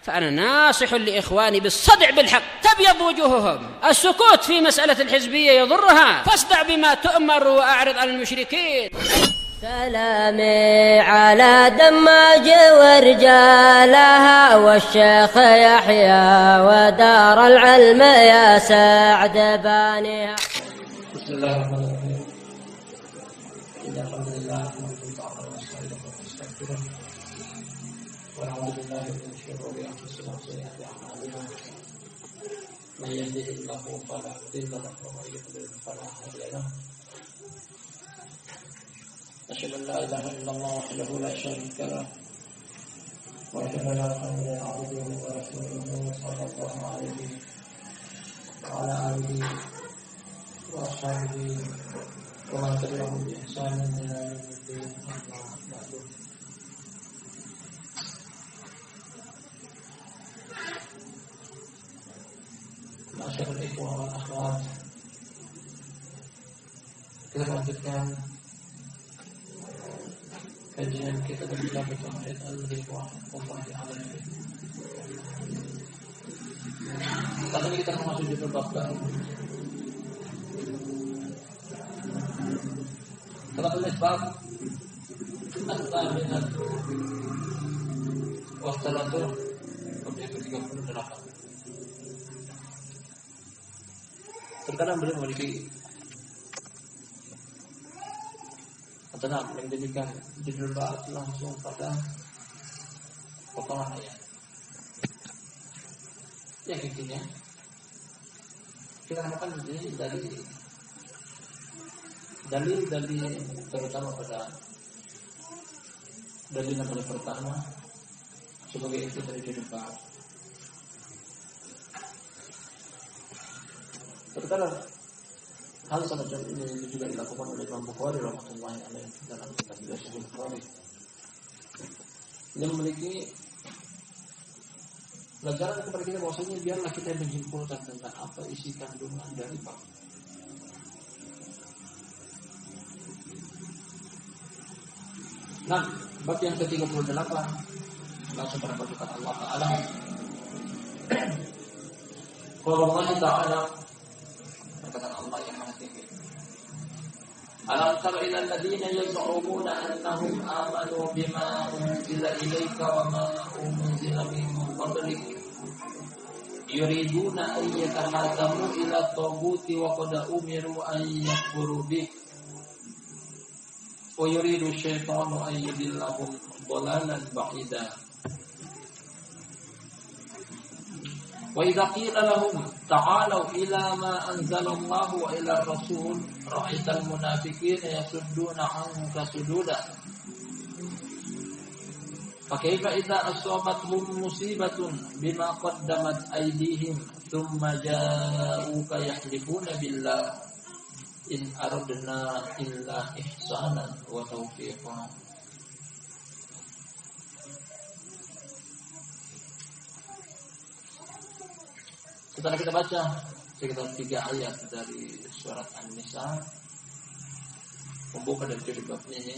فأنا ناصح لإخواني بالصدع بالحق تبيض وجوههم. السكوت في مسألة الحزبية يضرها، فاصدع بما تؤمر وأعرض عن المشركين. سلامي على دماج ورجالها والشيخ يحيى ودار العلم يا سعد بانيها. بسم الله الرحمن الرحيم. الحمد لله ونستغفره ونعوذ بالله من شرور انفسنا وسيئات اعمالنا. من يهده الله فلا مضل له ومن يضلل فلا هادي له. أشهد أن لا إله إلا الله وحده لا شريك له وأشهد أن محمدا عبده ورسوله صلى الله عليه وعلى آله وأصحابه ومن تبعهم بإحسان إلى يوم الدين. أما بعد. معاشر الإخوة والأخوات, kita lanjutkan kajian kita dari kitab Tauhid al-Riqah Wallahi alaihi. Saat ini kita masuk di bab baru. Kita tulis bab at-taminat wa salatu bab yang ke-38. Terkadang beliau memiliki tenang menjadikan judul bab langsung pada potongan ayat. Yang intinya kita akan menjadi dalil terutama pada dalil yang paling pertama sebagai inti dari judul bab. Terkadang hal semacam ini juga dilakukan oleh Imam Bukhari rahmatullahi alaihi dalam kitab Sahih Bukhari. Dia memiliki pelajaran kepada kita bahwasanya biarlah kita menyimpulkan tentang apa isi kandungan dari bab. Nah, bab yang ke-38 langsung pada perkataan Allah Taala. Qala Allah Taala, perkataan Allah yang maha tinggi. Alam tara ila alladziina yaz'umuna annahum amanu bima unzila ilaika wa ma unzila min qablik yuriduna an yatahakamu ila taghuti wa qad umiru an yakfuru bih wa yuridu syaitanu an yudillahum dhalalan ba'ida. Wa idza qila lahum ta'alu ila ma anzalallahu wa ila ar-rasul ra'aital munafiqina yasudduna 'anka sududa. Fa kaifa idza asabathum musibatun bima qaddamat aydihim thumma ja'uka yahlifuna billah in aradna illa ihsanan wa tawfiqan. Setelah kita baca sekitar 3 ayat dari surat An-Nisa, pembuka dari judul babnya ini,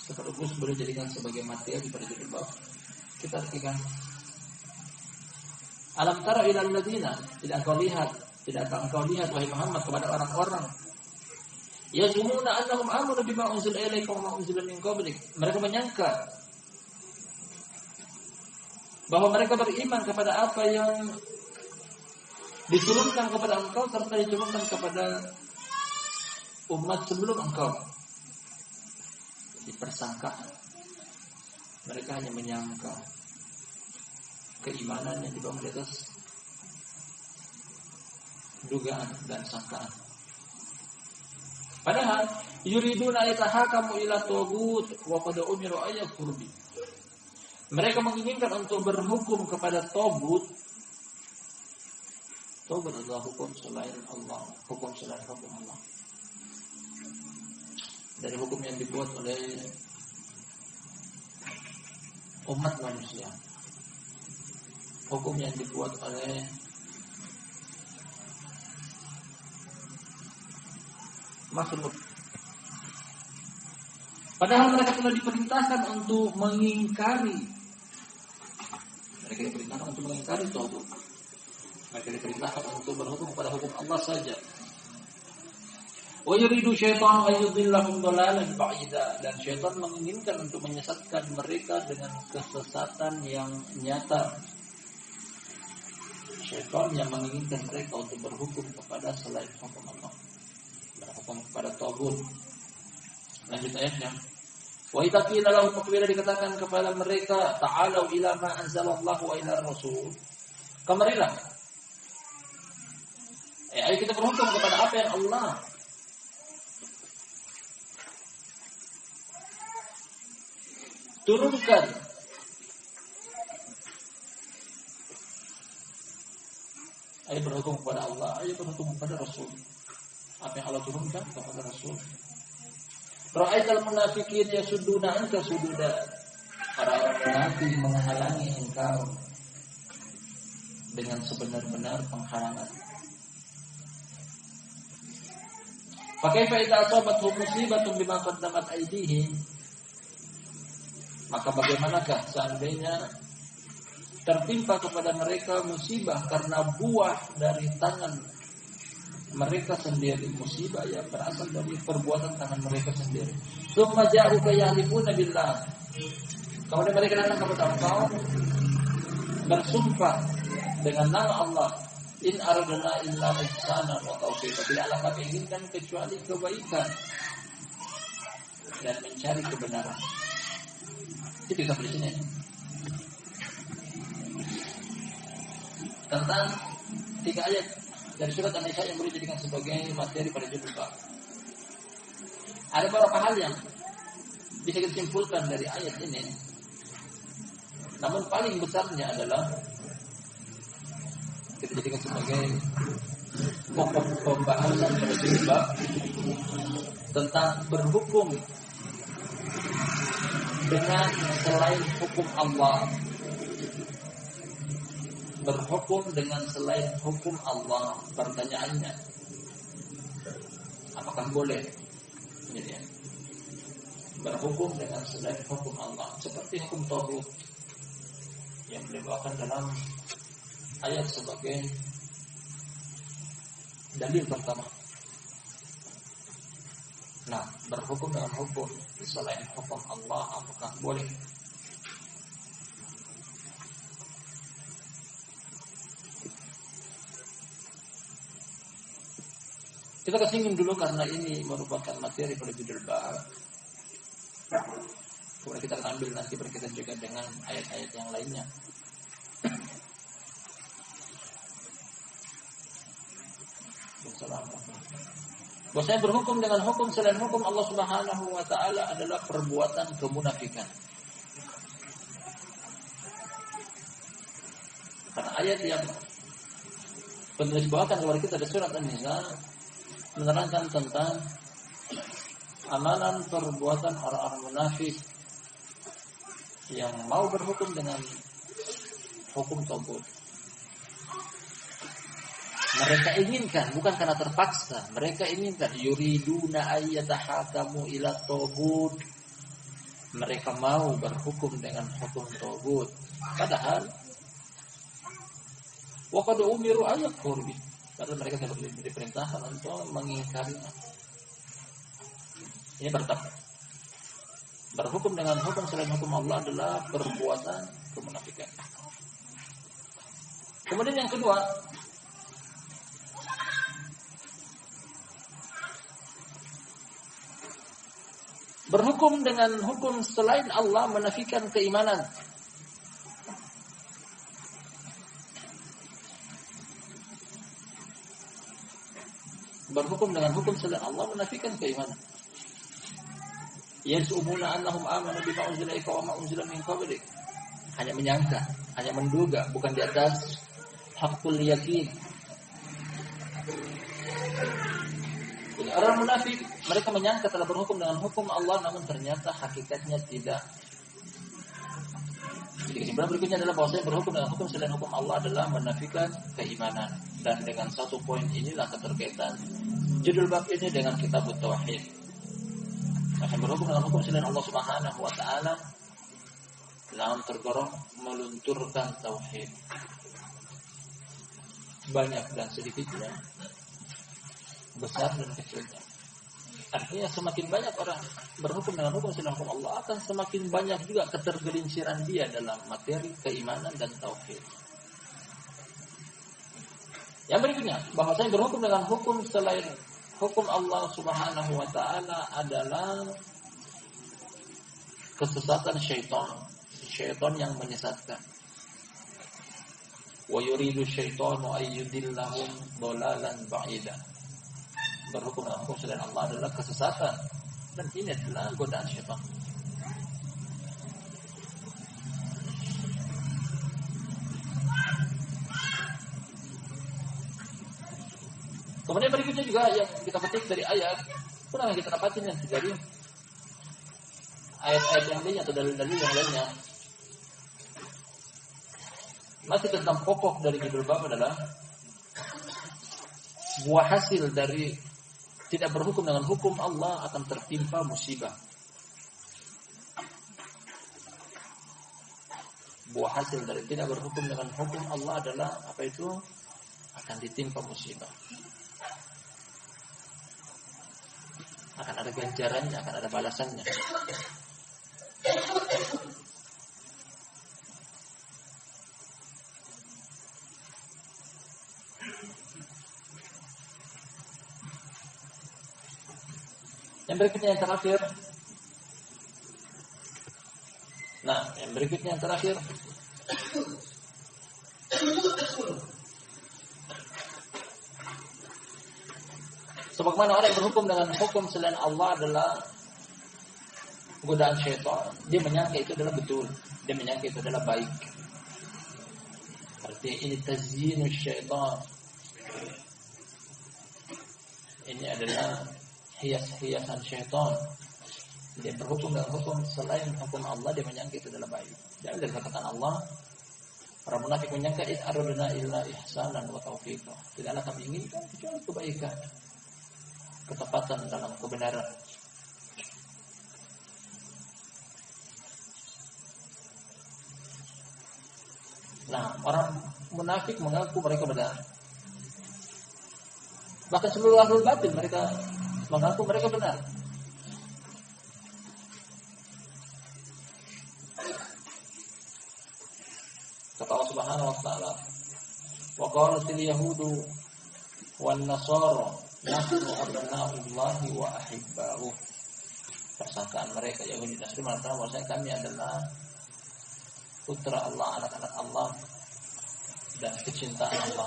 sekaligus boleh jadikan sebagai materi pada judul bab. Kita artikan, alam tara ilal ladzina, tidakkah engkau lihat wahai Muhammad kepada orang-orang yazumuna annahum amanu bima unzila ilaika wa ma unzila min qablik. Mereka menyangka bahwa mereka beriman kepada apa yang diturunkan kepada engkau serta diturunkan kepada umat sebelum engkau. Dipersangkaan. Mereka hanya menyangka keimanan yang dibangun di atas dugaan dan sangkaan. Padahal yuriduna yatahakamu ila taghut wa qad umiru ayakfuru bi. Mereka menginginkan untuk berhukum kepada taghut. Taghut adalah hukum selain Allah, hukum selain hukum Allah. Dari hukum yang dibuat oleh umat manusia, hukum yang dibuat oleh makhluk. Padahal mereka telah diperintahkan untuk mengingkari. Mereka diperintahkan untuk mengingkari tagut. Mereka diperintahkan untuk berhukum kepada hukum Allah saja. Wa yuridu syaitan ayyudillahum dhalalan ba'ida, dan syaitan menginginkan untuk menyesatkan mereka dengan kesesatan yang nyata. Syaitan yang menginginkan mereka untuk berhukum kepada selain hukum Allah, berhukum kepada tagut. Lanjut ayatnya. Wa idza qila lahum, apabila dikatakan kepada mereka, ta'alu ila ma anzalallahu wa ila rasul, kemarilah, ayo kita berhukum kepada apa yang Allah turunkan. Ayo berhukum kepada Allah, ayo berhukum kepada Rasul. Apa yang Allah turunkan kepada Rasul. Ra'aital munafiqin yasudduna anka sududa. Para munafik menghalangi engkau dengan sebenar-benar penghalangan. Fakaifa idza asabatuhum musibatun bima qaddamat aydihim, maka bagaimanakah seandainya tertimpa kepada mereka musibah karena buah dari tangan mereka sendiri, musibah yang berasal dari perbuatan tangan mereka sendiri. Tsumma ja'uka yahlifuna billah, kemudian mereka datang kepada engkau bersumpah dengan nama Allah, in aradna illa ihsana wa taufiqa, tidaklah kami inginkan kecuali kebaikan dan mencari kebenaran. Itu sampai di sini. Tentang 3 ayat dari surat An-Nisa yang boleh dijadikan sebagai materi pada judul bab. Ada beberapa hal yang bisa kita simpulkan dari ayat ini. Namun paling besarnya adalah kita jadikan sebagai pokok pembahasan pada judul bab tentang berhukum dengan selain hukum Allah. Berhukum dengan selain hukum Allah, pertanyaannya, apakah boleh? Jadi, berhukum dengan selain hukum Allah, seperti hukum tagut yang dibawakan dalam ayat sebagai dalil pertama. Nah, berhukum dengan hukum selain hukum Allah, apakah boleh? Kita kesinggung dulu karena ini merupakan materi pada judul bab. Kemudian kita akan ambil nanti berkaitan juga dengan ayat-ayat yang lainnya. Bahwasanya berhukum dengan hukum selain hukum Allah Subhanahu wa taala adalah perbuatan kemunafikan. Karena ayat yang penulis bawakan kepada kita dari surat An-Nisa menerangkan tentang amalan perbuatan orang-orang munafik yang mau berhukum dengan hukum tagut. Mereka inginkan, bukan karena terpaksa, mereka inginkan yuriduna ayyatahakamu ila tagut. Mereka mau berhukum dengan hukum tagut. Padahal wa qad umiru ayakfur bi. Padahal mereka tidak diperintahkan untuk mengingkarinya. Ini pertama. Berhukum dengan hukum selain hukum Allah adalah perbuatan kemunafikan. Kemudian yang kedua, berhukum dengan hukum selain Allah menafikan keimanan. Berhukum dengan hukum selain Allah menafikan keimanan. Yas'umuna annahum amanu bima unzila ilaika wa ma unzila min qablik. Hanya menyangka, hanya menduga, bukan di atas haqqul yakin. Jadi orang munafik, mereka menyangka telah berhukum dengan hukum Allah, namun ternyata hakikatnya tidak. Jadi kesimpulan berikutnya adalah bahwasanya berhukum dengan hukum selain hukum Allah adalah menafikan keimanan. Dan dengan satu poin inilah keterkaitan judul bab ini dengan kitab Tauhid. Maka berhukum dengan hukum selain Allah Subhanahu wa taala tergolong melunturkan tauhid. Banyak dan sedikitnya, besar dan kecilnya. Artinya semakin banyak orang berhukum dengan hukum selain hukum Allah, akan semakin banyak juga ketergelinciran dia dalam materi keimanan dan tauhid. Yang berikutnya, bahwasanya berhukum dengan hukum selain hukum Allah Subhanahu wa taala adalah kesesatan syaitan. Syaitan yang menyesatkan. Wa yuridu syaitanu ayyudillahum dhalalan ba'ida. Berhukum dengan hukum selain Allah adalah kesesatan, dan ini adalah godaan syaitan. Kemudian berikutnya juga yang kita petik dari ayat, pernah kita dapatin yang dari ayat-ayat yang lainnya atau dalil-dalil yang lainnya. Masih tentang pokok dari judul bab adalah buah hasil dari tidak berhukum dengan hukum Allah akan tertimpa musibah. Buah hasil dari tidak berhukum dengan hukum Allah adalah apa itu? Akan ditimpa musibah. Akan ada ganjarannya, akan ada balasannya. Yang berikutnya yang terakhir. Nah, yang berikutnya yang terakhir. Sebagaimana orang yang berhukum dengan hukum selain Allah adalah godaan syaitan. Dia menyangka itu adalah betul. Dia menyangka itu adalah baik. Artinya ini tazyinus syaitan. Ini adalah hias-hiasan syaitan. Dia berhukum dengan hukum selain hukum Allah, dia menyangka itu adalah baik. Dan dari perkataan Allah, para munafik menyangka in aradna illa ihsanan wa taufiqa. Tidaklah kami inginkan kecuali kebaikan, ketepatan dalam kebenaran. Nah, orang munafik mengaku mereka benar. Bahkan seluruh ahlul batil mereka mengaku mereka benar. Kata Allah Subhanahu wa taala, "Wa qalatil yahudu wan nasara nahnu abna'ullahi wa ahibba'uh." Persangkaan mereka Yahudi dan Nasrani mengatakan bahwa kami adalah putra Allah, anak-anak Allah dan kecintaan Allah,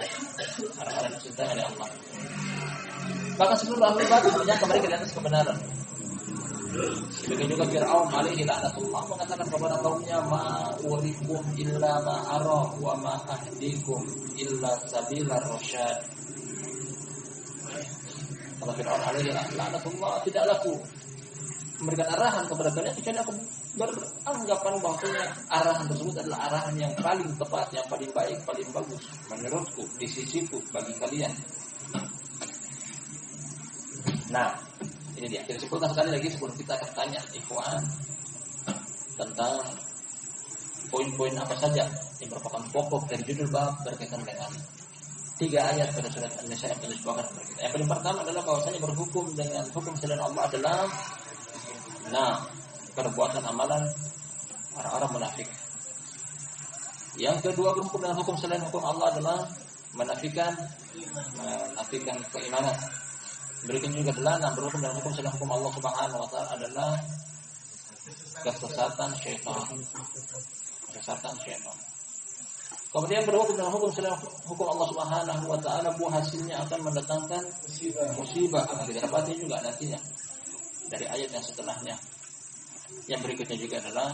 orang-orang yang dicintai oleh Allah. Bahkan seluruh ahli batil menyangka mereka di atas kebenaran. Demikian juga Fir'aun alaihi la'natullah mengatakan kepada kaumnya, ma urikum illa ma ara wa ma ahdikum illa sabilar rasyad. Kata Fir'aun alaihi la'natullah, tidaklah aku memberikan arahan kepada kalian kecuali aku beranggapan bahwasanya arahan tersebut adalah arahan yang paling tepat, yang paling baik, paling bagus menurutku, di sisiku bagi kalian. Nah, ini dia. Kita sebutkan sekali lagi sebelum kita akan tanya ikhwan tentang poin-poin apa saja yang merupakan pokok dari judul bab berkaitan dengan 3 ayat pada surat An-Nisa yang disebutkan kepada kita. Yang paling pertama adalah bahwasanya berhukum dengan hukum selain Allah adalah perbuatan amalan orang-orang munafik. Yang kedua, berhukum dengan hukum selain hukum Allah adalah menafikan keimanan. Berikutnya juga adalah berhukum dengan hukum selain hukum Allah Subhanahu wa taala adalah kesesatan syaitan. Kemudian berhukum dengan hukum selain hukum Allah Subhanahu wa taala, buah hasilnya akan mendatangkan musibah. Akan kita dapati juga nantinya dari ayat yang setelahnya. Yang berikutnya juga adalah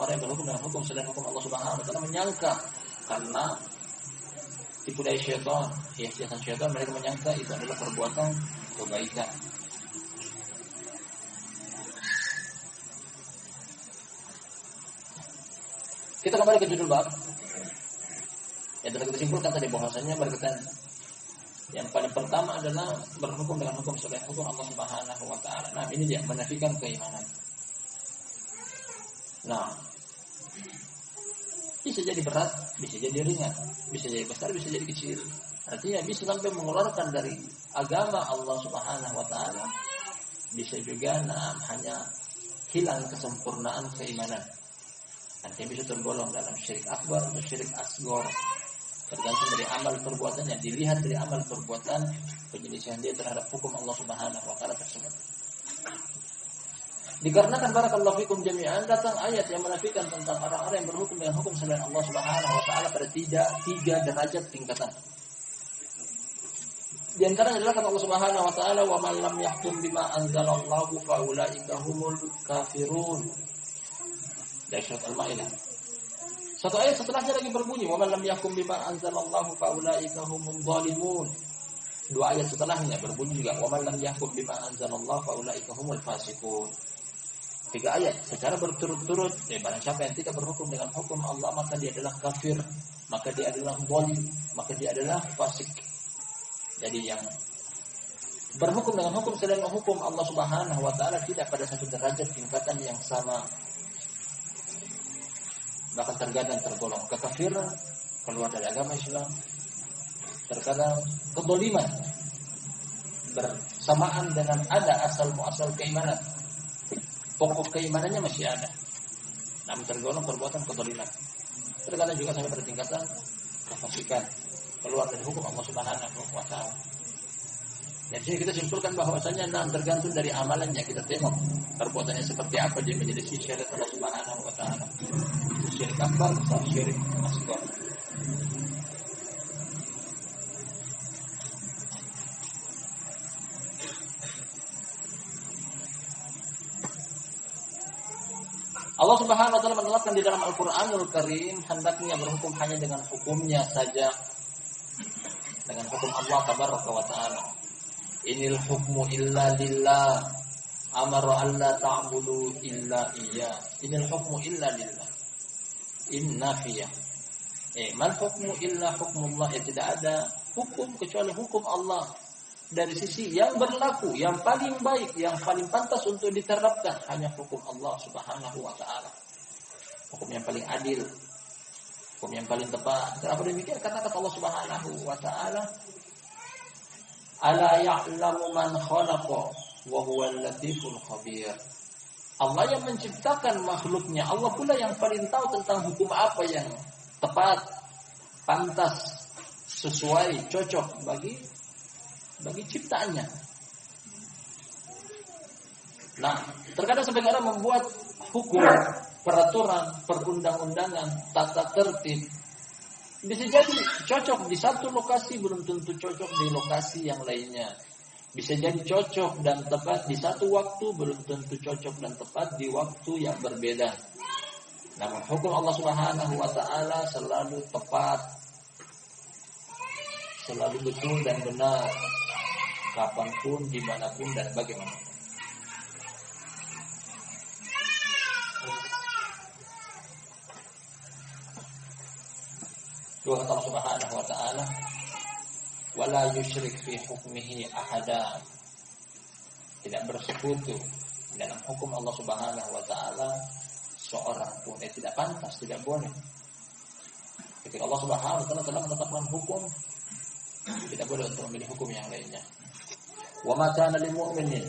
orang yang berhukum dengan hukum selain hukum Allah Subhanahu wa taala menyangka karena tipu daya syaitan, hiasan syaitan, mereka menyangka itu adalah perbuatan kebaikan. Kita kembali ke judul bab. Yang telah kita simpulkan tadi bahwasanya berkaitan yang paling pertama adalah berhukum dengan hukum selain hukum Allah Subhanahu wa taala. Nah, ini dia menafikan keimanan. Nah, Bisa jadi berat, bisa jadi ringan, bisa jadi besar, bisa jadi kecil. Artinya bisa sampai mengeluarkan dari agama Allah Subhanahu wa taala. Bisa juga hanya hilang kesempurnaan keimanan. Artinya bisa tergolong dalam syirik akbar atau syirik asghar. Tergantung dari amal perbuatannya, dilihat dari amal perbuatan penyelisihan dia terhadap hukum Allah Subhanahu wa taala tersebut. Dikarenakan barakallahu fikum jami'an datang ayat yang menafikan tentang orang-orang yang berhukum dengan hukum selain Allah Subhanahu wa taala pada tiga derajat tingkatan. Di antaranya adalah kata Allah Subhanahu wa taala, "Wa man lam yahkum bima anzalallahu fa ulaika humul kafirun." Dari surat Al-Maidah. Satu ayat setelahnya lagi berbunyi, "Wa man lam yahkum bima anzalallahu fa ulaika humul zalimun." Dua ayat setelahnya berbunyi juga, "Wa man lam yahkum bima anzalallahu fa ulaika humul fasiqun." Tiga ayat secara berturut-turut, barang siapa yang tidak berhukum dengan hukum Allah maka dia adalah kafir, maka dia adalah zalim, maka dia adalah fasik. Jadi yang berhukum dengan hukum selain hukum Allah Subhanahu wa taala tidak pada satu derajat tingkatan yang sama. Bahkan terkadang tergolong kekafiran, keluar dari agama Islam. Terkadang kedzaliman bersamaan dengan ada asal muasal keimanan. Pokok keimanannya masih ada, namun tergolong perbuatan kedzaliman. Terkadang juga sampai pada tingkatan kefasikan, keluar dari hukum Allah Subhanahu wa taala. Dan sini kita simpulkan bahwasanya tergantung dari amalannya, kita tengok perbuatannya seperti apa dia menjadi syirik Allah Subhanahu wa taala. Syirik akbar atau syirik asghar. Allah Subhanahu wa taala menerapkan di dalam Al-Qur'anul Karim hendaknya berhukum hanya dengan hukumnya saja. Dengan hukum Allah tabaraka wa taala. Inil hukmu illa lillah. Amara alla ta'budu illa iyyah. Inil hukmu illa lillah. Innafiyah. Mal hukmu illa hukmullah. Tidak ada hukum kecuali hukum Allah. Dari sisi yang berlaku, yang paling baik, yang paling pantas untuk diterapkan hanya hukum Allah Subhanahu wa taala. Hukum yang paling adil, hukum yang paling tepat. Kenapa demikian? Karena kata Allah Subhanahu wa taala, "Ala ya'lamu man khalaqa wa huwal latiful khabir." Allah yang menciptakan makhluknya, Allah pula yang paling tahu tentang hukum apa yang tepat, pantas, sesuai, cocok bagi ciptaannya. Nah, terkadang sebagian orang membuat hukum, peraturan, perundang-undangan, tata tertib bisa jadi cocok di satu lokasi, belum tentu cocok di lokasi yang lainnya. Bisa jadi cocok dan tepat di satu waktu, belum tentu cocok dan tepat di waktu yang berbeda. Namun hukum Allah Subhanahu wa taala selalu tepat, selalu betul dan benar, kapanpun, dimanapun, dan bagaimana. Dua kata Allah Subhanahu wa taala, wala yusyrik fi hukmihi ahada. Tidak bersekutu dalam hukum Allah Subhanahu wa taala seorang pun. Tidak pantas, tidak boleh. Ketika Allah Subhanahu wa taala telah menetapkan hukum, tidak boleh untuk memilih hukum yang lainnya. Wa ma kana lil mu'minin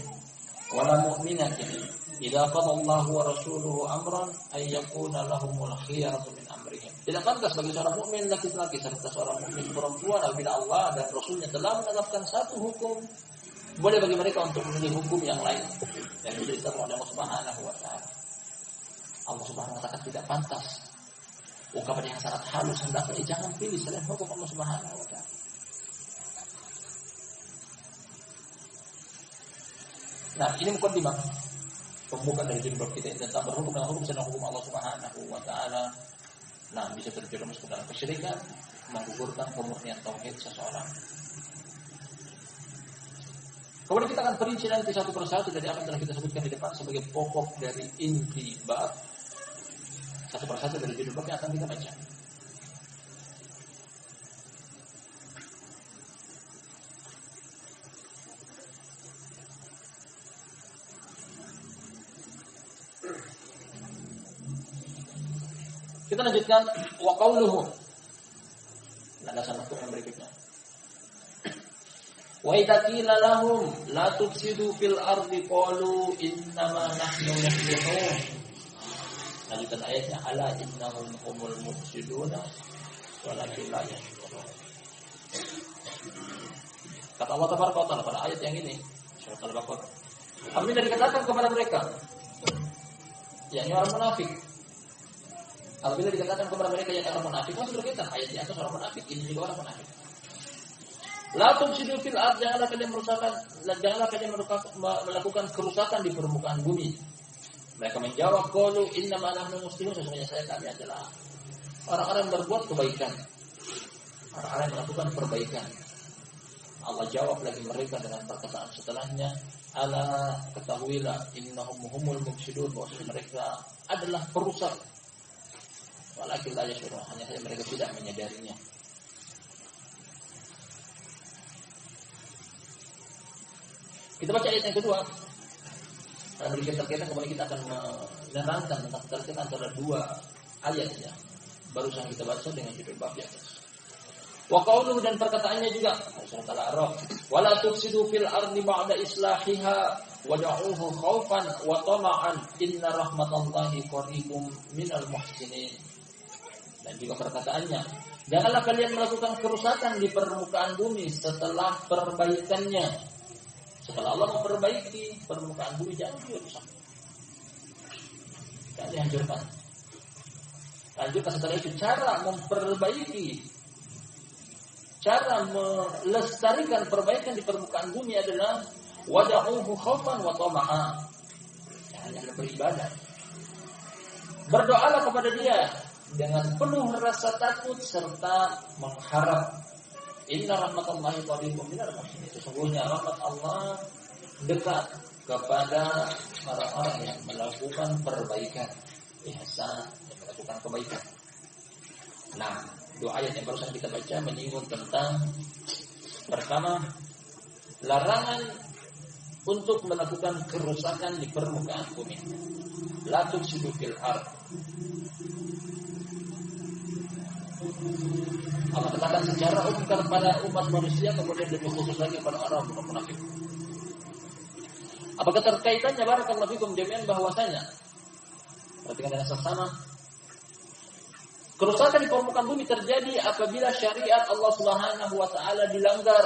wa la mu'minatin idza qada Allahu wa rasuluhu amran ay yakuna lahumul khiyaratu min amrihim. Tidak pantas bagi seorang mukmin laki-laki serta seorang mukmin perempuan apabila Allah dan Rasulnya telah menetapkan satu hukum, boleh bagi mereka untuk memilih hukum yang lain yang diberikan oleh Allah Subhanahu wa taala. Allah Subhanahu wa taala tidak pantas. Ungkapan yang sangat halus, hendaknya jangan pilih selain hukum Allah Subhanahu wa taala. Nah, ini mukadimah pembuka dari jilbab kita tentang berhukum dengan hukum selain hukum Allah Subhanahu wa taala. Nah, bisa terjerumus ke dalam kesyirikan, menggugurkan kemurnian tauhid seseorang. Kemudian kita akan perinci nanti satu persatu dari apa yang telah kita sebutkan di depan sebagai pokok dari inti bab. Satu persatu dari jilbab yang akan kita baca. Kita lanjutkan Wa qauluhu. Nada sama yang berikutnya. Wa idza qila lahum la tufsidu fil ardi qalu innama nahnu muslihun. Lanjutan ayatnya ala innahum humul mufsiduna walakin la yashkurun. Kata Allah Tabaraka wa Ta'ala pada ayat yang ini, surat Al-Baqarah. Apabila dikatakan kepada mereka, yakni orang munafik. Apabila dikatakan kepada mereka yang orang munafik, masih berkaitan ayat di atas orang munafik, ini juga orang munafik. La tufsidu fil ard, janganlah kalian melakukan kerusakan di permukaan bumi. Mereka menjawab, qalu innama nahnu muslimun, sesungguhnya kami adalah orang-orang yang berbuat kebaikan. Orang-orang yang melakukan perbaikan. Allah jawab lagi mereka dengan perkataan setelahnya, ala ketahuilah innahum humul mufsidun, bahwa mereka adalah perusak. Walakin la yashurun, hanya saja mereka tidak menyadarinya. Kita baca ayat yang kedua. Karena berkaitan kemudian kita akan menerangkan tentang terkait antara dua ayatnya. Barusan kita baca dengan judul bab di atas. Wa qauluhu, dan perkataannya juga surat Al-A'raf, wala tufsidu fil ardi ba'da islahiha wad'uuhu khaufan wa tama'an inna rahmatallahi qaribum minal muhsinin. Dan juga perkataannya, janganlah kalian melakukan kerusakan di permukaan bumi setelah perbaikannya. Setelah Allah memperbaiki permukaan bumi, jangan dirusak. Jangan dihancurkan. Lanjutkan setelah itu cara memperbaiki, cara melestarikan perbaikan di permukaan bumi adalah wad'uuhu khaufan wa tama'an. Hanya beribadah. Berdoalah kepada Dia dengan penuh rasa takut serta mengharap. Inna rahmatallahi qaribun minal muhsinin. Sesungguhnya rahmat Allah dekat kepada orang-orang yang melakukan perbaikan, ihsan, yang melakukan kebaikan. Nah, dua ayat yang barusan kita baca menyinggung tentang pertama, larangan untuk melakukan kerusakan di permukaan bumi. La tufsidu fil ard. Allah katakan secara umum kepada umat manusia, kemudian lebih khusus lagi pada orang munafik. Apakah terkaitannya barakallahu fikum jami'an bahwasanya perhatikan dengan seksama, kerusakan di permukaan bumi terjadi apabila syariat Allah Subhanahu wa taala dilanggar.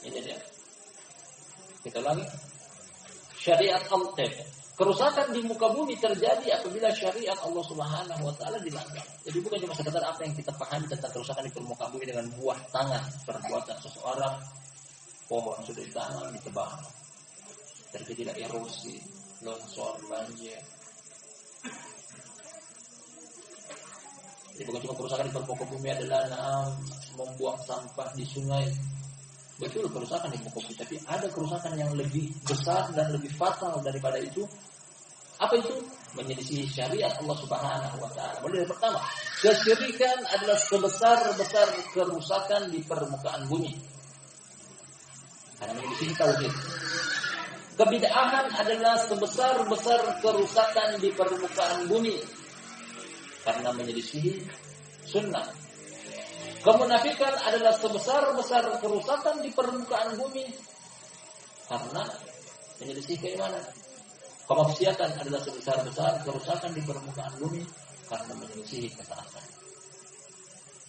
Ini dia. Kita lagi. Syariat Allah. Kerusakan di muka bumi terjadi apabila syariat Allah Subhanahu wa taala dilanggar. Jadi bukan cuma sekedar apa yang kita pahami tentang kerusakan di permukaan bumi dengan buah tangan perbuatan seseorang, pohon sudah ditanam ditebang. Terjadilah erosi, longsor, banjir. Jadi bukan cuma kerusakan di permukaan bumi adalah membuang sampah di sungai. Betul kerusakan di muka bumi, tapi ada kerusakan yang lebih besar dan lebih fatal daripada itu. Apa itu? Menyelisihi syariat Allah Subhanahu wa taala. Yang pertama, kesyirikan adalah sebesar-besar kerusakan di permukaan bumi. Karena menyelisihi tauhid. Kebid'ahan adalah sebesar-besar kerusakan di permukaan bumi. Karena menyelisihi sunnah. Kemunafikan adalah sebesar-besar kerusakan di permukaan bumi. Karena menyelisihi keimanan. Kemaksiatan adalah sebesar-besar kerusakan di permukaan bumi karena menyelisihi ketaatan.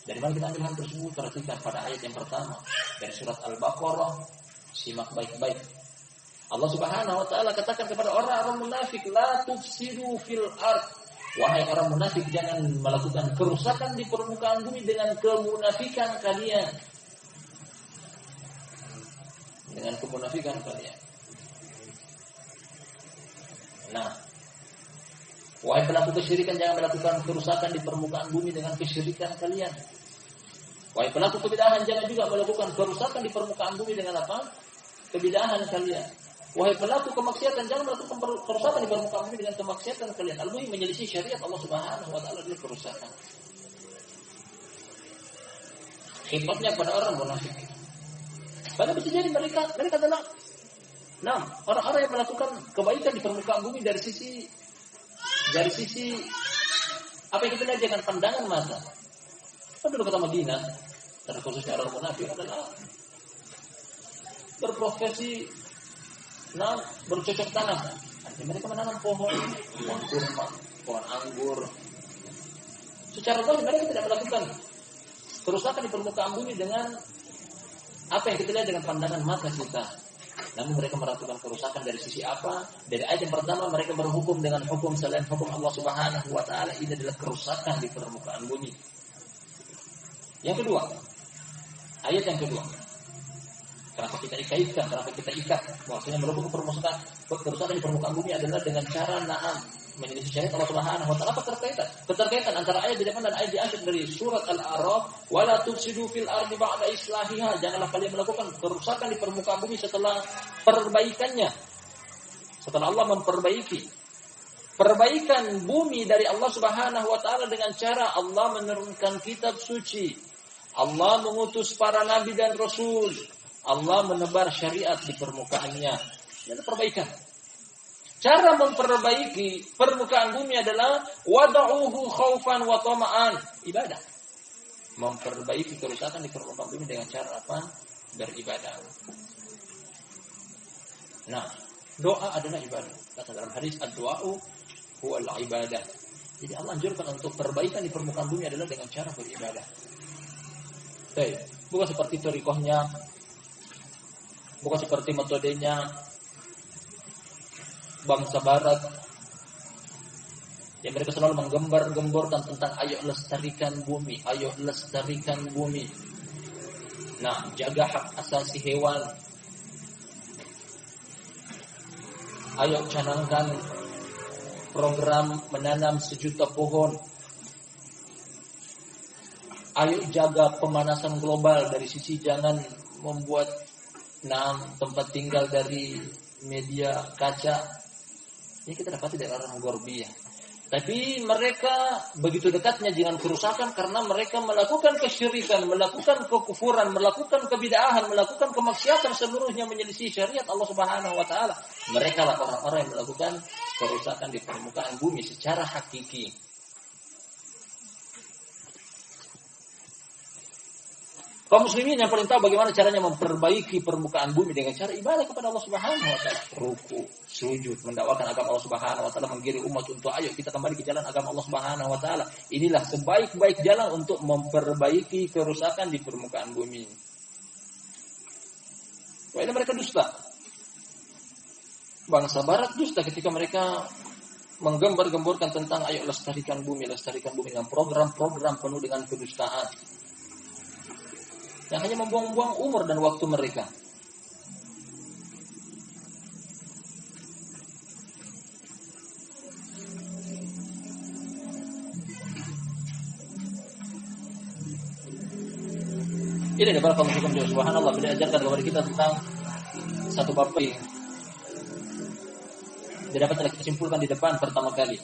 Dari mana kita ambil hal tersebut? Perhatikan pada ayat yang pertama dari surat Al-Baqarah, simak baik-baik. Allah Subhanahu wa taala katakan kepada orang-orang munafik, la tufsidu fil ard. Wahai orang munafik, jangan melakukan kerusakan di permukaan bumi dengan kemunafikan kalian. Dengan kemunafikan kalian. Nah, wahai pelaku kesyirikan, jangan melakukan kerusakan di permukaan bumi dengan kesyirikan kalian. Wahai pelaku kebid'ahan, jangan juga melakukan kerusakan di permukaan bumi dengan apa? Kebid'ahan kalian. Wahai pelaku kemaksiatan, jangan melakukan kerusakan di permukaan bumi dengan kemaksiatan kalian. Al-Muhim menyelisih syariat Allah Subhanahu wa taala dengan kerusakan. Khitabnya kepada orang munafik. Pada bisa jadi mereka adalah orang-orang yang melakukan kebaikan di permukaan bumi dari sisi dari sisi apa yang kita lihat dengan pandangan mata. Penduduk kota Madinah, terkhususnya orang munafik adalah berprofesi bercocok tanam. Artinya mereka menanam pohon kurma, pohon anggur. Secara zahir mereka tidak melakukan kerusakan di permukaan bumi dengan apa yang kita lihat dengan pandangan mata kita. Namun mereka melakukan kerusakan dari sisi apa? Dari ayat yang pertama mereka berhukum dengan hukum selain hukum Allah Subhanahu wa taala. Ini adalah kerusakan di permukaan bumi. Yang kedua, ayat yang kedua. Kenapa kita kaitkan? Kenapa kita ikat? Maksudnya melakukan kerusakan di permukaan bumi adalah dengan cara menyelisih syariat Allah Subhanahu wa taala. Apa keterkaitan antara ayat di depan dan ayat di akhir dari surat Al-A'raf, wala tufsidu fil ardi ba'da islahiha. Janganlah kalian melakukan kerusakan di permukaan bumi setelah perbaikannya. Setelah Allah memperbaiki. Perbaikan bumi dari Allah Subhanahu wa taala dengan cara Allah menurunkan kitab suci. Allah mengutus para nabi dan rasul. Allah menebar syariat di permukaannya. Ini perbaikan. Cara memperbaiki permukaan bumi adalah wada'uhu khaufan wa tama'an, ibadah. Memperbaiki kerusakan di permukaan bumi dengan cara apa? Beribadah. Nah, doa adalah ibadah. Kata dalam hadis ad-du'a'u huwal ibadah. Jadi Allah anjurkan untuk perbaikan di permukaan bumi adalah dengan cara beribadah. Baik, bukan seperti thariqahnya, bukan seperti metodenya bangsa barat yang mereka selalu menggembar-gemborkan tentang ayo lestarikan bumi, ayo lestarikan bumi. Nah, jaga hak asasi hewan. Ayo canangkan program menanam 1 juta pohon. Ayo jaga pemanasan global dari sisi jangan membuat tempat tinggal dari media kaca. Ini kita dapati dari orang Gorbia. Tapi mereka begitu dekatnya dengan kerusakan karena mereka melakukan kesyirikan, melakukan kekufuran, melakukan kebid'ahan, melakukan kemaksiatan seluruhnya menyelisih syariat Allah Subhanahu wa taala. Mereka lah orang-orang yang melakukan kerusakan di permukaan bumi secara hakiki. Kaum muslimin yang paling tahu bagaimana caranya memperbaiki permukaan bumi dengan cara ibadah kepada Allah Subhanahu wa taala. Ruku, sujud, mendakwakan agama Allah Subhanahu wa taala, menggiring umat untuk ayo kita kembali ke jalan agama Allah Subhanahu wa taala. Inilah sebaik-baik jalan untuk memperbaiki kerusakan di permukaan bumi. Wah, ini mereka dusta. Bangsa barat dusta ketika mereka menggembar-gemborkan tentang ayo lestarikan bumi dengan program-program penuh dengan kedustaan. Yang hanya membuang-buang umur dan waktu mereka. Ini adalah kaum muslimin subhanallah beliau ajarkan kepada kita tentang satu bab yang dapat kita simpulkan di depan pertama kali.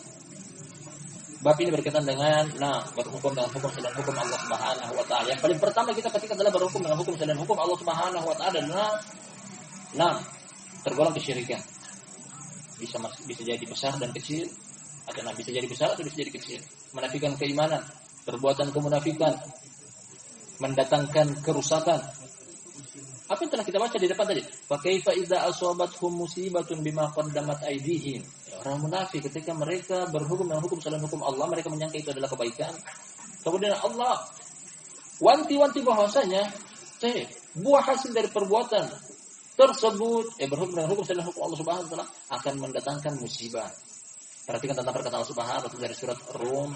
Bab ini berkaitan dengan berhukum dengan hukum selain hukum Allah Subhanahu wa taala. Yang paling pertama kita ketika adalah berhukum dengan hukum selain hukum Allah Subhanahu wa taala adalah tergolong kesyirikan. Bisa jadi besar dan kecil, bisa jadi besar atau bisa jadi kecil. Menafikan keimanan, perbuatan kemunafikan, mendatangkan kerusakan. Apa yang telah kita baca di depan tadi? Fa kaifa idza asabathum musibatun bima qaddamat aydihim. Orang munafik ketika mereka berhukum dengan hukum selain hukum Allah, mereka menyangka itu adalah kebaikan. Kemudian Allah wanti-wanti bahwasanya buah hasil dari perbuatan tersebut berhukum dengan hukum selain hukum Allah Subhanahu wa taala akan mendatangkan musibah. Perhatikan tentang perkataan Allah Subhanahu wa taala dari surat Rum,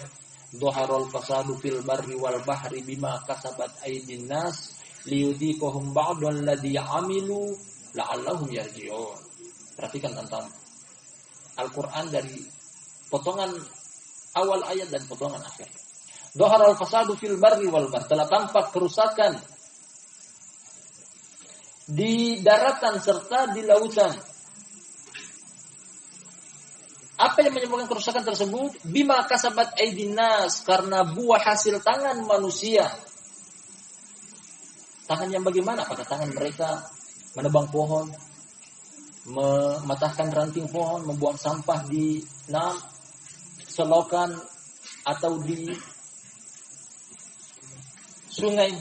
"Dhaharul fasadu fil barri wal bahri bima kasabat aydin nas liyudhiqahum ba'dal ladzi 'amilu la'allahum yarji'un." Perhatikan tentang Al-Quran dari potongan awal ayat dan potongan akhir. Dhaharal fasadu fil barri wal bahr, telah tampak kerusakan di daratan serta di lautan. Apa yang menyebabkan kerusakan tersebut? Bima kasabat aydin nas, karena buah hasil tangan manusia. Tangan yang bagaimana? Pada tangan mereka menebang pohon, mematahkan ranting pohon, membuang sampah di selokan atau di sungai.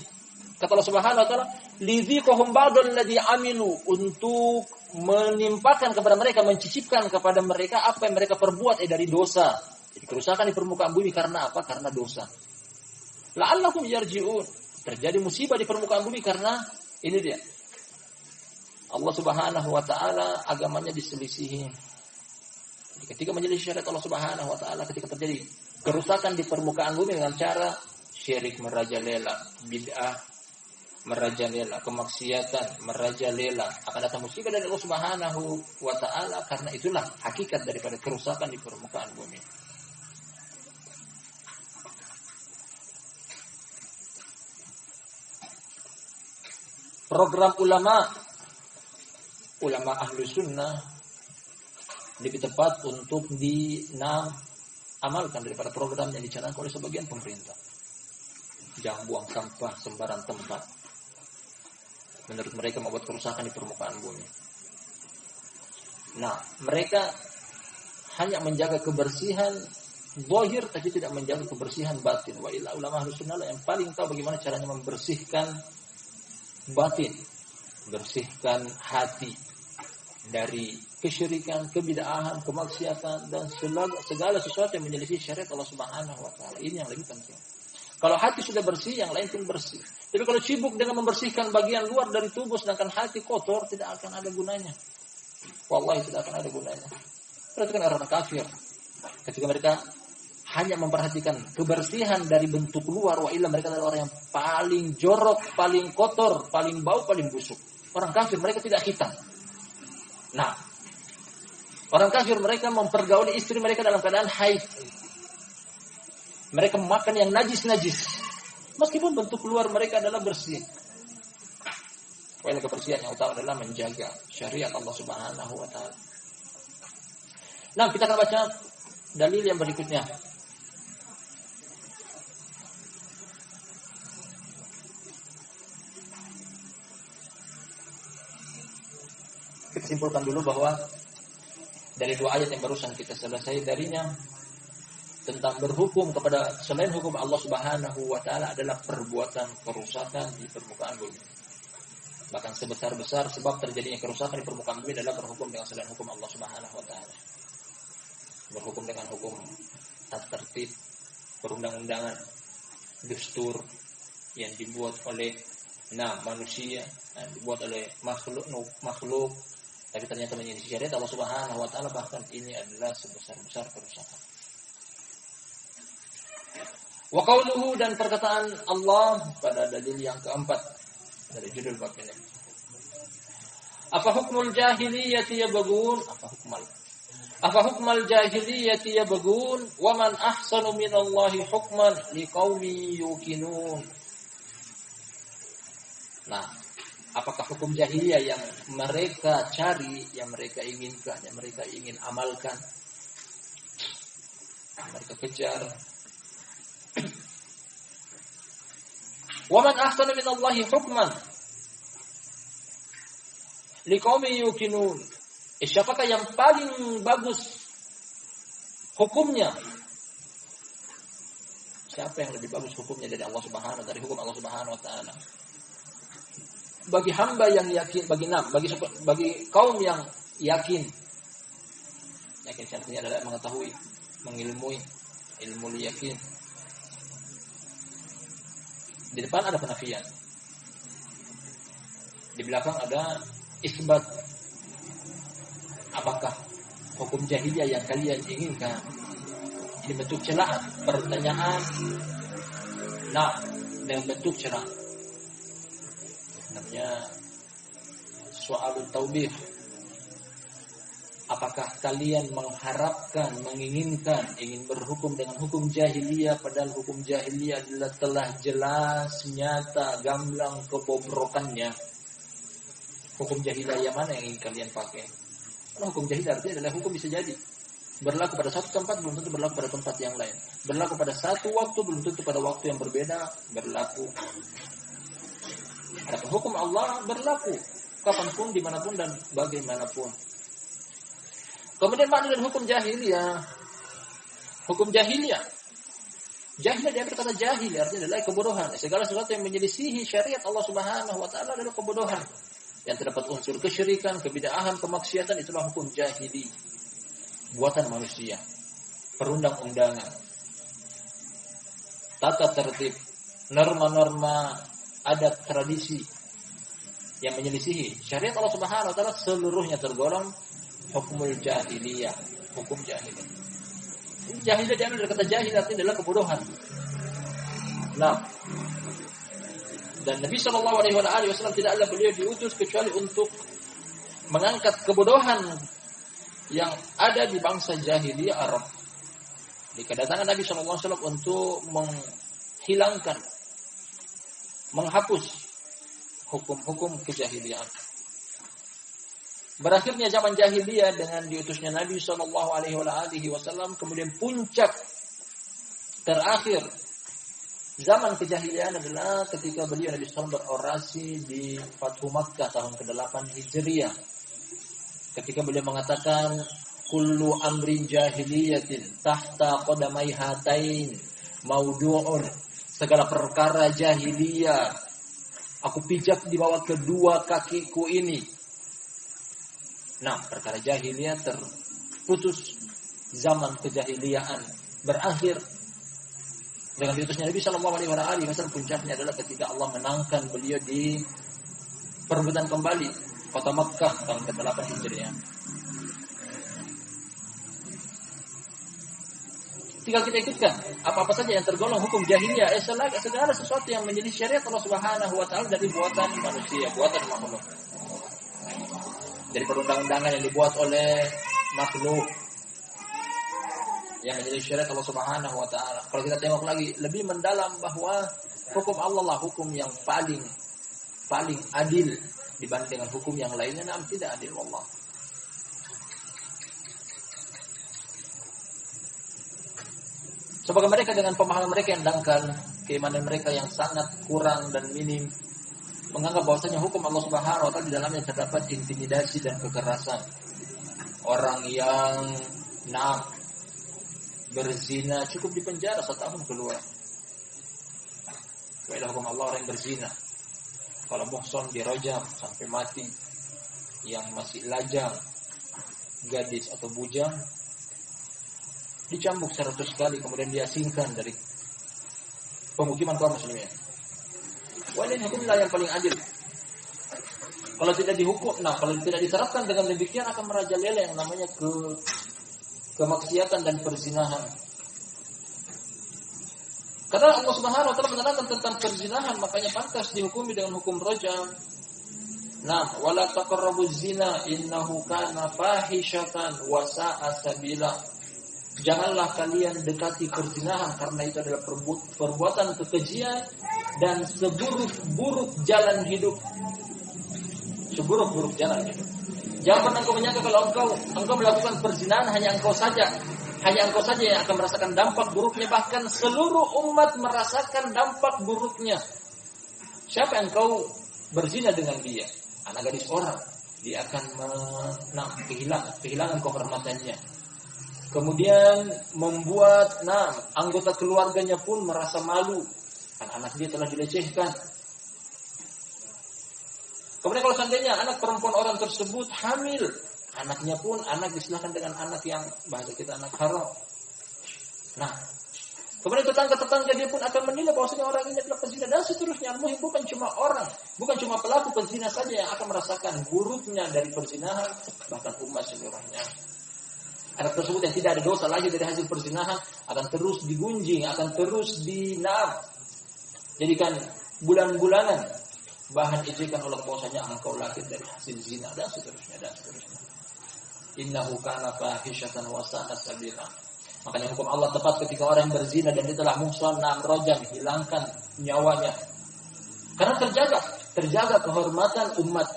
Kata Allah Subhanahu wa taala, "Lidhiqahum ba'dal ladzi amilu", untuk menimpakan kepada mereka, mencicipkan kepada mereka apa yang mereka perbuat dari dosa. Jadi kerusakan di permukaan bumi karena apa? Karena dosa. La'allakum yarji'un. Terjadi musibah di permukaan bumi karena ini dia. Allah Subhanahu wa taala agamanya diselisihi. Ketika menyelisih syariat Allah Subhanahu wa taala, ketika terjadi kerusakan di permukaan bumi dengan cara syirik merajalela, bid'ah merajalela, kemaksiatan merajalela, akan datang musibah dari Allah Subhanahu wa taala, karena itulah hakikat daripada kerusakan di permukaan bumi. Program ulama ahlu sunnah lebih tepat untuk amalkan daripada program yang dicanangkan oleh sebagian pemerintah. Jangan buang sampah sembarang tempat. Menurut mereka membuat kerusakan di permukaan bumi. Nah, mereka hanya menjaga kebersihan zahir, tapi tidak menjaga kebersihan batin. Wa illa ulama ahlu sunnah yang paling tahu bagaimana caranya membersihkan batin, bersihkan hati dari kesyirikan, kebid'ahan, kemaksiatan, dan segala sesuatu yang menyelisih syariat Allah Subhanahu wa taala. Ini yang lebih penting. Kalau hati sudah bersih, yang lain pun bersih. Tapi kalau sibuk dengan membersihkan bagian luar dari tubuh, sedangkan hati kotor, tidak akan ada gunanya. Wallahi tidak akan ada gunanya. Perhatikan orang kafir. Ketika mereka hanya memperhatikan kebersihan dari bentuk luar, wa illa mereka adalah orang yang paling jorok, paling kotor, paling bau, paling busuk. Orang kafir, mereka tidak hitam. Nah, orang kafir mereka mempergauli istri mereka dalam keadaan haid. Mereka makan yang najis-najis. Meskipun bentuk luar mereka adalah bersih. Karena kebersihan yang utama adalah menjaga syariat Allah Subhanahu wa taala. Nah, kita akan baca dalil yang berikutnya. Kita simpulkan dulu bahwa dari dua ayat yang barusan kita selesai darinya, tentang berhukum kepada selain hukum Allah Subhanahu wa taala adalah perbuatan kerusakan di permukaan bumi. Bahkan sebesar-besar sebab terjadinya kerusakan di permukaan bumi adalah berhukum dengan selain hukum Allah Subhanahu wa taala. Berhukum dengan hukum tata tertib, perundang-undangan, dustur yang dibuat oleh manusia, yang dibuat oleh makhluk, tapi ternyata menyelisih syariat Allah Subhanahu wa taala, bahkan ini adalah sebesar-besar kerusakan. Wa qauluhu, dan perkataan Allah pada dalil yang keempat dari judul bab ini. Afa hukmul jahiliyati yabghun, afa hukmal jahiliyati yabghun wa man ahsanu minallahi hukman liqaumin yuqinun. Nah, apakah hukum jahiliyah yang mereka cari, yang mereka inginkan, yang mereka ingin amalkan, mereka kejar? Wa man ahsanu minallahi hukman liqaumin yuqinun. Siapakah yang paling bagus hukumnya? Siapa yang lebih bagus hukumnya dari Allah Subhanahu, dari hukum Allah Subhanahu wa taala? Bagi hamba yang yakin, bagi kaum yang yakin. Yakin artinya adalah mengetahui, mengilmui, ilmu yakin. Di depan ada penafian, di belakang ada isbat. Apakah hukum jahiliyah yang kalian inginkan? Ini bentuk celaan, pertanyaan. Nah, dengan bentuk celaan. Namanya soal taubih. Apakah kalian mengharapkan, menginginkan, ingin berhukum dengan hukum jahiliyah, padahal hukum jahiliyah adalah telah jelas, nyata, gamblang kebobrokannya. Hukum jahiliyah yang mana yang ingin kalian pakai? Karena hukum jahiliyah artinya adalah hukum bisa jadi berlaku pada satu tempat, belum tentu berlaku pada tempat yang lain. Berlaku pada satu waktu, belum tentu pada waktu yang berbeda berlaku. Adapun hukum Allah berlaku kapanpun, dimanapun, dan bagaimanapun. Kemudian makna dari hukum jahiliyah, Hukum jahiliyah. Jahiliyah diambil kata jahil artinya adalah kebodohan. Segala sesuatu yang menyelisihi syariat Allah Subhanahu wa taala adalah kebodohan. Yang terdapat unsur kesyirikan, kebid'ahan, kemaksiatan itulah hukum jahili. Buatan manusia. Perundang-undangan. Tata tertib, norma-norma, adat, tradisi yang menyelisihi syariat Allah Subhanahu wa taala seluruhnya tergolong hukumul jahiliyah, hukum jahiliyah. Ini jahiliyah diambil dari kata jahil artinya adalah kebodohan. Nah, dan Nabi sallallahu alaihi wasallam tidaklah beliau diutus kecuali untuk mengangkat kebodohan yang ada di bangsa jahiliyah Arab. Di kedatangan Nabi sallallahu alaihi wasallam untuk menghilangkan, menghapus hukum-hukum kejahiliaan. Berakhirnya zaman jahiliyah dengan diutusnya Nabi sallallahu alaihi wasallam, kemudian puncak terakhir zaman kejahiliaan adalah ketika beliau Nabi sallallahu berorasi di Fathu Makkah tahun ke-8 Hijriah. Ketika beliau mengatakan kullu amrin jahiliyatin tahta qadamai hatain maudu'un, segala perkara jahiliyah aku pijak di bawah kedua kakiku ini. Nah, perkara jahiliyah terputus, zaman kejahiliaan berakhir dengan diutusnya Nabi sallallahu alaihi wasallam. Puncaknya adalah ketika Allah menangkan beliau di perebutan kembali kota Makkah tahun ke-8 Hijriah. Tinggal kita ikutkan apa-apa saja yang tergolong hukum jahiliyah, segala sesuatu yang menjadi syariat Allah Subhanahu wa taala dari buatan manusia, buatan makhluk. Dari perundang-undangan yang dibuat oleh makhluk yang menjadi syariat Allah Subhanahu wa taala. Kalau kita tengok lagi lebih mendalam bahwa hukum Allah lah hukum yang paling adil dibanding dengan hukum yang lainnya, namun tidak adil Allah. Sebagai mereka dengan pemahaman mereka yang dangkal, keimanan mereka yang sangat kurang dan minim, menganggap bahwasanya hukum Allah Subhanahu wa taala di dalamnya terdapat intimidasi dan kekerasan. Orang yang berzina cukup dipenjara 1 tahun keluar. Kaidah hukum Allah orang yang berzina. Kalau muhsan dirajam sampai mati. Yang masih lajang, gadis atau bujang dicambuk 100 kali kemudian diasingkan dari pemukiman kaum muslimin. Wah, ini hukumlah yang paling adil. Kalau tidak dihukum, kalau tidak diterapkan dengan demikian akan merajalela yang namanya kemaksiatan dan perzinahan. Karena Allah Subhanahu wa taala menerangkan tentang perzinahan, makanya pantas dihukumi dengan hukum rajam. Wala taqrabuz zina innahu kana fahishatan wa sa'a sabila. Janganlah kalian dekati perzinahan karena itu adalah perbuatan kekejian dan seburuk-buruk jalan hidup. Seburuk-buruk jalan hidup. Jangan pernah engkau menyangka kalau engkau melakukan perzinahan hanya engkau saja yang akan merasakan dampak buruknya, bahkan seluruh umat merasakan dampak buruknya. Siapa yang engkau berzina dengan dia? Anak gadis orang, dia akan kehilangan kehormatannya. Kemudian membuat anggota keluarganya pun merasa malu. Anak dia telah dilecehkan. Kemudian kalau seandainya anak perempuan orang tersebut hamil, anaknya pun disilahkan dengan anak yang bahasa kita anak haram. Kemudian tetangga-tetangga dia pun akan menilai bahwasanya orang ini adalah pezina dan seterusnya. Bukan cuma pelaku pezina saja yang akan merasakan buruknya dari perzinahan, bahkan umat seluruhnya. Anak tersebut yang tidak ada dosa lagi dari hasil perzinahan akan terus digunjing, akan terus jadikan bulan-bulanan bahan ejekan oleh bahwasanya engkau lahir dari hasil zina dan seterusnya. Innahu kana fahishatan wa sa'a sabila. Makanya hukum Allah tepat ketika orang berzina dan dia telah muhsan rajam, hilangkan nyawanya. Karena terjaga kehormatan umat,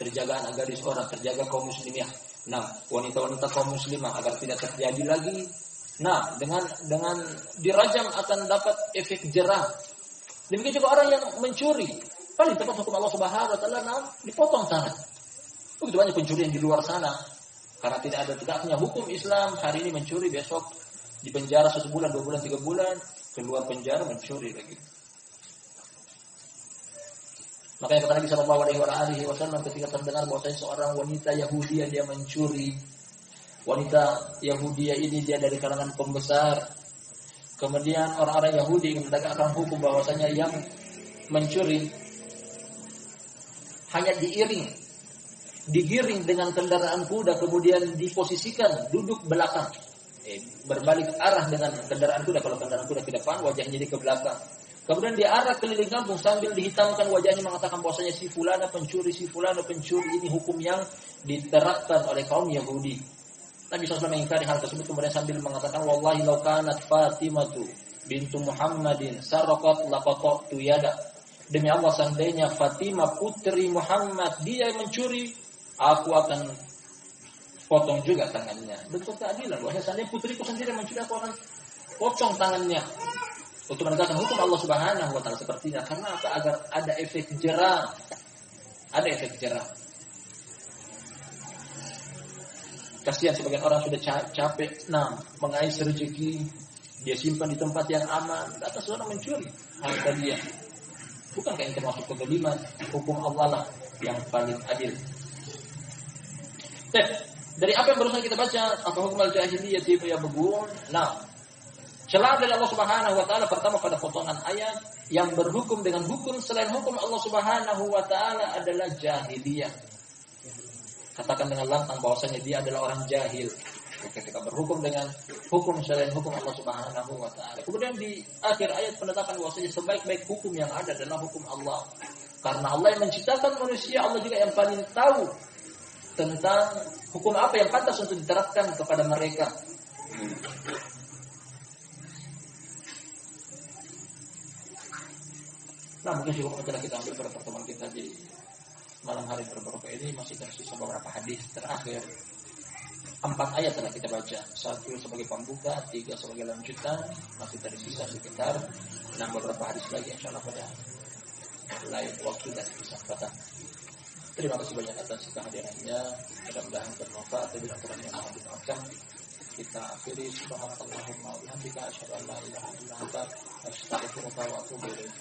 terjaga anak gadis orang, terjaga kaum muslimah. Wanita-wanita kaum muslimah agar tidak terjadi lagi. Dengan dirajam akan dapat efek jerah. Demikian juga orang yang mencuri, paling tepat hukum Allah Subhanahu wa taala dipotong tangan. Begitu banyak pencurian di luar sana. Karena tidak ada tegaknya hukum Islam, hari ini mencuri, besok di penjara 1 bulan, 2 bulan, 3 bulan, keluar penjara mencuri lagi. Makanya kata Nabi sallallahu alaihi wasallam ketika terdengar bahwasanya seorang wanita Yahudi yang dia mencuri. Wanita Yahudi ini dia dari kalangan pembesar. Kemudian orang-orang Yahudi menegakkan hukum bahwasanya yang mencuri hanya digiring dengan kendaraan kuda, kemudian diposisikan duduk belakang, berbalik arah dengan kendaraan kuda. Kalau kendaraan kuda ke depan, wajahnya di ke belakang. Kemudian diarah keliling kampung sambil dihitamkan wajahnya, mengatakan bahwasanya si fulana pencuri, si fulana pencuri. Ini hukum yang diterapkan oleh kaum Yahudi. Nabi SAW mengingkari hal tersebut, kemudian sambil mengatakan, wallahi law kanat Fatimatu bintu Muhammadin saraqat laqata'tu yada. Demi Allah, seandainya Fatimah putri Muhammad dia mencuri, aku akan potong juga tangannya. Bentuk keadilan. Bahwasanya seandainya putriku sendiri mencuri, aku akan potong tangannya. Untuk menegakkan hukum Allah Subhanahu wa taala sepertinya. Karena apa? Agar ada efek jerah. Ada efek jerah. Kasihan sebagian orang sudah capek mengais rezeki, dia simpan di tempat yang aman, datang seorang mencuri harta dia. Bukankah ini termasuk kezaliman? Hukum Allah lah yang paling adil. Dari apa yang barusan kita baca, apa hukum al-jahiliyah ya begun? Celah dari Allah Subhanahu wa taala pertama pada potongan ayat yang berhukum dengan hukum selain hukum Allah Subhanahu wa taala adalah jahiliyah. Katakan dengan lantang bahwasanya dia adalah orang jahil ketika berhukum dengan hukum selain hukum Allah Subhanahu wa taala. Kemudian di akhir ayat penetapan bahwasanya sebaik-baik hukum yang ada adalah hukum Allah. Karena Allah yang menciptakan manusia, Allah juga yang paling tahu tentang hukum apa yang pantas untuk diterapkan kepada mereka. Mungkin cukup telah kita ambil pada pertemuan kita di malam hari berbarokah ini. Masih tersisa beberapa hadis terakhir. 4 ayat telah kita baca. 1 sebagai pembuka, 3 sebagai lanjutan. Masih tersisa sekitar 6 beberapa hadis lagi, insyaallah pada lain waktu dan kesempatan. Terima kasih banyak atas kehadirannya. Mudah-mudahan bermanfaat. Bila kurang yang mohon dimaafkan. Kita akhiri subhanakallahumma wa bihamdika asyhadu an la ilaha illa anta astaghfiruka wa atubu ilaik.